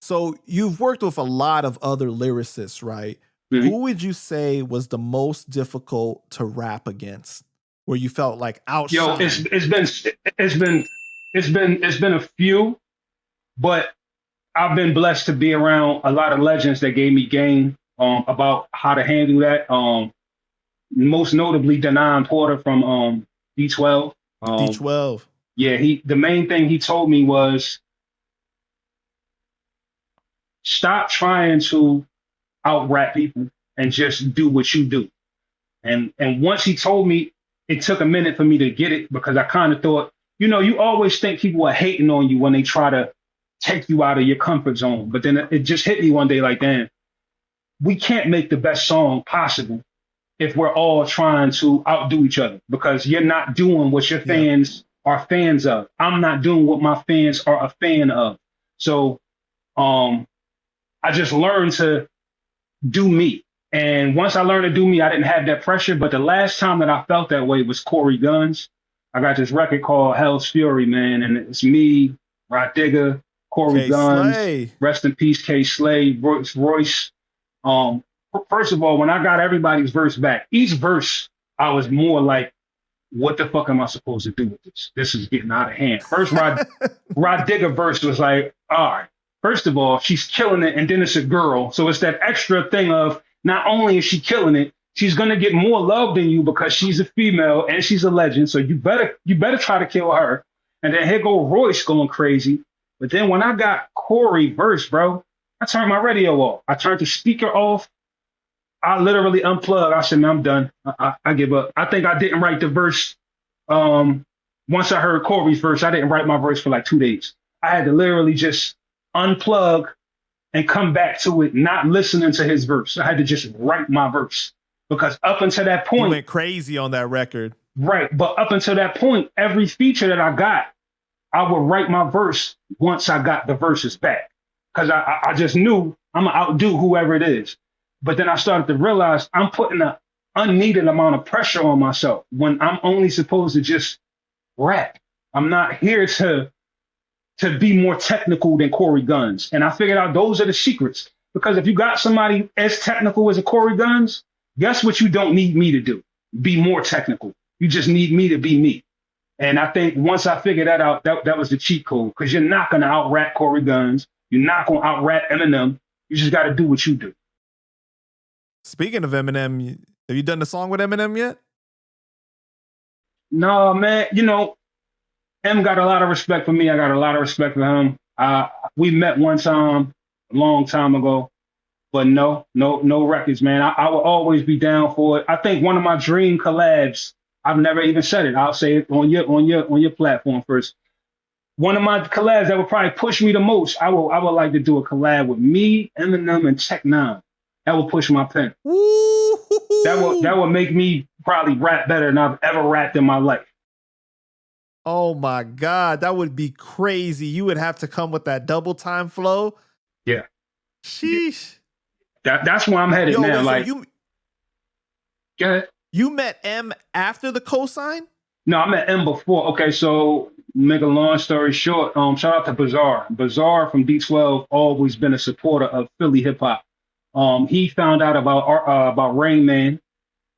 So you've worked with a lot of other lyricists, right? Mm-hmm. Who would you say was the most difficult to rap against? Where you felt like outshined? It's been a few, but I've been blessed to be around a lot of legends that gave me game about how to handle that. Most notably, Denon Porter from D12. D12. Yeah, the main thing he told me was stop trying to out rap people and just do what you do. And once he told me, it took a minute for me to get it because I kind of thought, you always think people are hating on you when they try to take you out of your comfort zone. But then it just hit me one day like, damn, we can't make the best song possible if we're all trying to outdo each other because you're not doing what your fans are fans of. I'm not doing what my fans are a fan of. So I just learned to do me. And once I learned to do me, I didn't have that pressure. But the last time that I felt that way was Corey Guns. I got this record called Hell's Fury, man. And it's me, Rod Digger, Corey Guns, Slay. Rest in Peace, K Slay, Royce. First of all, when I got everybody's verse back, each verse, I was more like, what the fuck am I supposed to do with this? This is getting out of hand. First, Rod Digger verse was like, all right. First of all, she's killing it, and then it's a girl. So it's that extra thing of not only is she killing it, she's gonna get more love than you because she's a female and she's a legend. So you better try to kill her. And then here go Royce going crazy. But then when I got Corey verse, bro, I turned my radio off. I turned the speaker off. I literally unplugged. I said, man, I'm done. I give up. I think I didn't write the verse. Once I heard Corey's verse, I didn't write my verse for like 2 days. I had to literally just unplug and come back to it, not listening to his verse. I had to just write my verse because up until that point, you went crazy on that record. Right. But up until that point, every feature that I got, I would write my verse once I got the verses back because I just knew I'm going to outdo whoever it is. But then I started to realize I'm putting an unneeded amount of pressure on myself when I'm only supposed to just rap. I'm not here to be more technical than Corey Guns. And I figured out those are the secrets. Because if you got somebody as technical as a Corey Guns, guess what you don't need me to do? Be more technical. You just need me to be me. And I think once I figured that out, that was the cheat code. Because you're not going to out-rap Corey Guns. You're not going to out-rap Eminem. You just got to do what you do. Speaking of Eminem, have you done the song with Eminem yet? No, man. M got a lot of respect for me. I got a lot of respect for him. We met one time, a long time ago, but no records, man. I will always be down for it. I think one of my dream collabs, I've never even said it. I'll say it on your platform first. One of my collabs that would probably push me the most, I would like to do a collab with me, Eminem, and Tech Nine. That would push my pen. That would make me probably rap better than I've ever rapped in my life. Oh my God, that would be crazy. You would have to come with that double time flow. Yeah. Sheesh. That's where I'm headed now. Like, go ahead. You met M after the cosign? No, I met M before. Okay, so make a long story short, shout out to Bizarre. Bizarre from D12, always been a supporter of Philly hip hop. He found out about Rain Man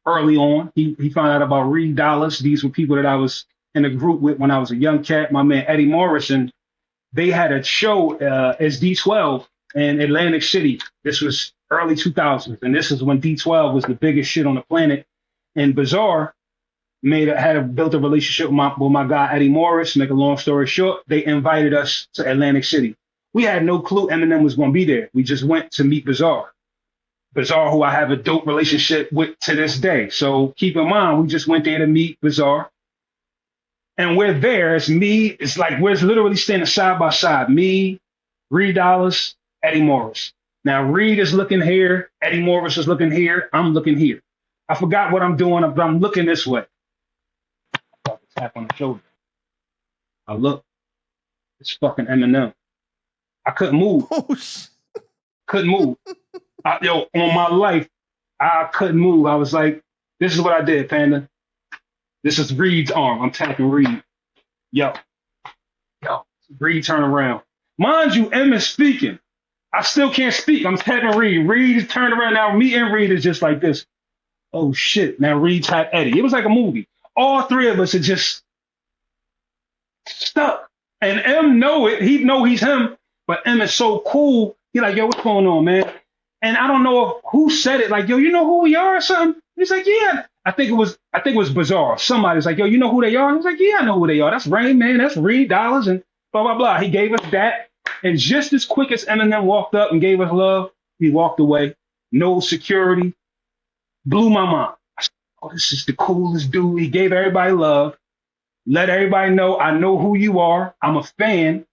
early on. He found out about Reed Dallas. These were people that I was in a group with when I was a young cat. My man Eddie Morrison, they had a show as D12 in Atlantic City. This was early 2000s, and this is when D12 was the biggest shit on the planet. And Bizarre built a relationship with my guy Eddie Morris. Make a long story short, they invited us to Atlantic City. We had no clue Eminem was going to be there. We just went to meet Bizarre. Bizarre, who I have a dope relationship with to this day. So keep in mind, we just went there to meet Bizarre. And we're there. It's me. It's like we're literally standing side by side. Me, Reed Dallas, Eddie Morris. Now, Reed is looking here. Eddie Morris is looking here. I'm looking here. I forgot what I'm doing, but I'm looking this way. Tap on the shoulder. I look. It's fucking Eminem. I couldn't move. Couldn't move. On my life, I couldn't move. I was like, this is what I did, Panda. This is Reed's arm. I'm tapping Reed. Yo, Reed turned around. Mind you, M is speaking. I still can't speak. I'm tapping Reed. Reed is turned around now. Me and Reed is just like this. Oh shit. Now Reed tapped Eddie. It was like a movie. All three of us are just stuck. And M know it. He know he's him. But M is so cool. He like, yo, what's going on, man? And I don't know who said it. Like, yo, you know who we are or something? He's like, yeah. I think it was Bizarre. Somebody's like, yo, you know who they are? He's like, yeah, I know who they are. That's Rain Man. That's Reed Dollars and blah blah blah. He gave us that. And just as quick as Eminem walked up and gave us love, he walked away. No security. Blew my mind. I said, oh, this is the coolest dude. He gave everybody love. Let everybody know I know who you are. I'm a fan.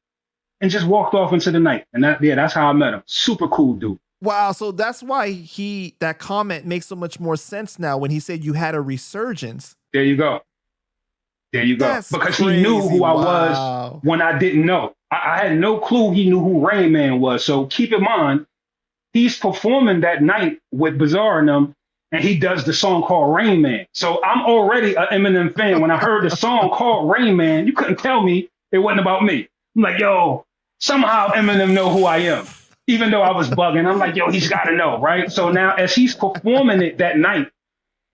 And just walked off into the night. And that's how I met him. Super cool dude. Wow, so that's why that comment makes so much more sense now when he said you had a resurgence. There you go. There you go. That's Because crazy. he knew who I was Wow. when I didn't know. I had no clue he knew who Rain Man was. So keep in mind, he's performing that night with Bizarre and them, and he does the song called Rain Man. So I'm already an Eminem fan. When I heard the song called Rain Man, you couldn't tell me it wasn't about me. I'm like, yo, somehow Eminem know who I am. Even though I was bugging, I'm like, yo, he's got to know, right? So now as he's performing it that night,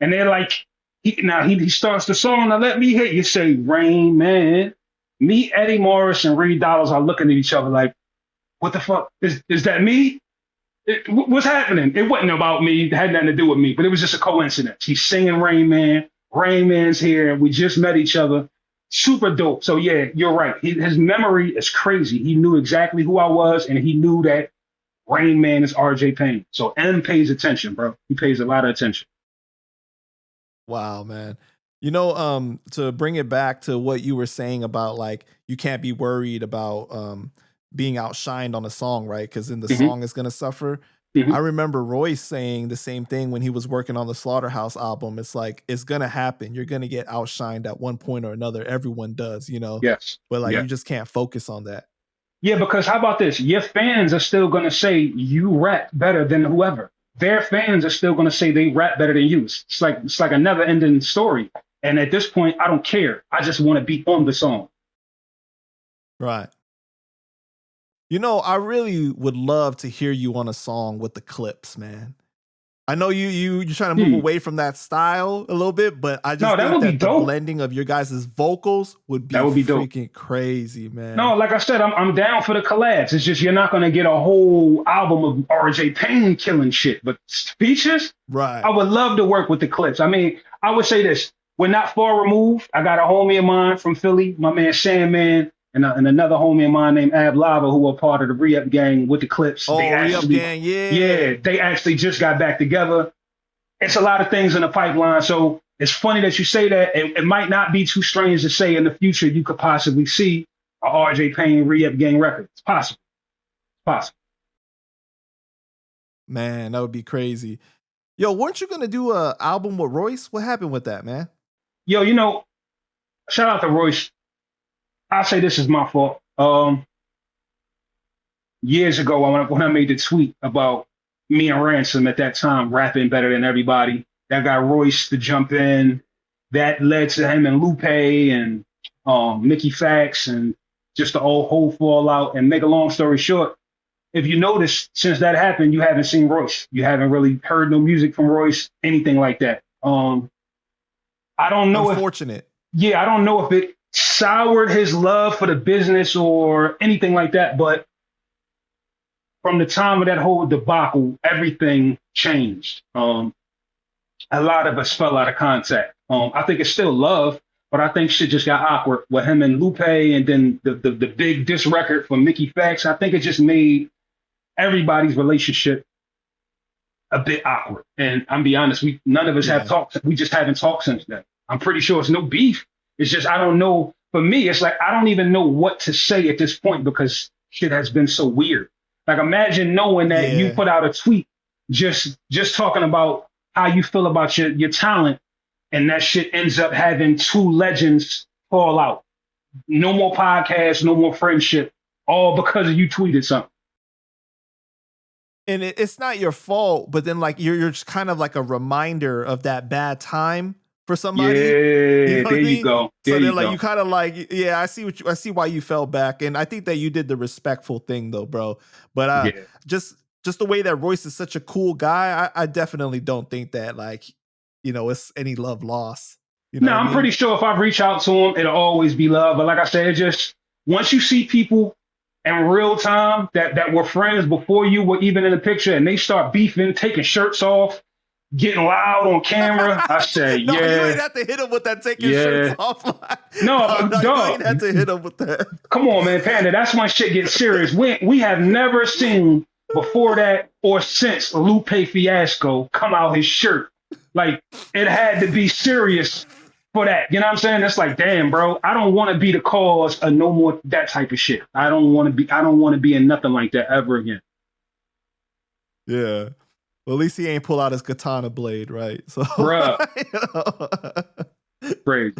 and they're like, he starts the song, now let me hit you, say, Rain Man. Me, Eddie Morris, and Reed Dollars are looking at each other like, what the fuck? Is that me? What's happening? It wasn't about me. It had nothing to do with me, but it was just a coincidence. He's singing Rain Man. Rain Man's here. We just met each other. Super dope. So yeah, you're right. His memory is crazy. He knew exactly who I was, and he knew that Rain Man is RJ Payne. So M pays attention, bro. He pays a lot of attention. Wow, man. You know, to bring it back to what you were saying about like you can't be worried about being outshined on a song, right? Because then the hmm song is gonna suffer. I hmm remember Royce saying the same thing when he was working on the Slaughterhouse album. It's like it's gonna happen. You're gonna get outshined at one point or another. Everyone does, you know. Yes. But like Yeah. you just can't focus on that. Yeah, because how about this? Your fans are still going to say you rap better than whoever. Their fans are still going to say they rap better than you. It's like a never ending story. And at this point, I don't care. I just want to be on the song. Right. You know, I really would love to hear you on a song with the clips, man. I know you're trying to move Hmm. away from that style a little bit, but I No, just that think would be that the dope. blending of your guys' vocals would be That would be dope. freaking crazy, man. No, like I said, I'm down for the collabs. It's just you're not going to get a whole album of RJ Payne killing shit. But features, Right. I would love to work with the clips. I mean, I would say this. We're not far removed. I got a homie of mine from Philly, my man Sandman, and another homie of mine named Ab Lava, who are part of the Re-Up gang with the clips. They Oh, Re-Up actually, Gang, yeah. yeah, they actually just got back together. It's a lot of things in the pipeline. So it's funny that you say that. It might not be too strange to say in the future you could possibly see a RJ Payne Re-Up gang record. It's possible. It's possible. Man, that would be crazy. Yo, weren't you gonna do a album with Royce? What happened with that, man? Yo, shout out to Royce. I'll say this is my fault. Years ago, when I made the tweet about me and Ransom at that time rapping better than everybody, that got Royce to jump in. That led to him and Lupe and Mickey Fax and just the whole fallout. And make a long story short, if you notice, since that happened, you haven't seen Royce. You haven't really heard no music from Royce, anything like that. I don't know if Unfortunate. yeah, I don't know if it soured his love for the business or anything like that, but from the time of that whole debacle, everything changed. A lot of us fell out of contact. I think it's still love, but I think shit just got awkward with him and Lupe, and then the big diss record from Mickey Fax. I think it just made everybody's relationship a bit awkward. And I'm be honest, none of us have Yeah. talked. We just haven't talked since then. I'm pretty sure it's no beef. It's just I don't know. For me, it's like I don't even know what to say at this point because shit has been so weird. Like imagine knowing that you Yeah. put out a tweet just talking about how you feel about your talent, and that shit ends up having two legends fall out. No more podcasts, no more friendship, all because you tweeted something. And it's not your fault, but then like you're just kind of like a reminder of that bad time for somebody. You Yeah, know what there I you mean? go. There So then you like you go. kind of like, yeah, I see why you fell back. And I think that you did the respectful thing though, bro. But Yeah. just the way that Royce is such a cool guy, I definitely don't think that like, it's any love lost. You know No, what I I'm mean? pretty sure if I reach out to him, it'll always be love. But like I said, it just once you see people in real time that were friends before you were even in the picture, and they start beefing, taking shirts off, getting loud on camera, I say, No, you ain't yeah, have to hit him with that taking shirts yeah. off line. No, No, you dog. ain't have to hit him with that. Come on, man, Panda. That's when shit gets serious. We have never seen before that or since Lupe Fiasco come out his shirt. Like it had to be serious for that. You know what I'm saying? It's like, damn, bro. I don't want to be the cause of no more that type of shit. I don't want to be. I don't want to be in nothing like that ever again. Yeah. Well, at least he ain't pull out his katana blade, right? So, Bruh, you know. crazy.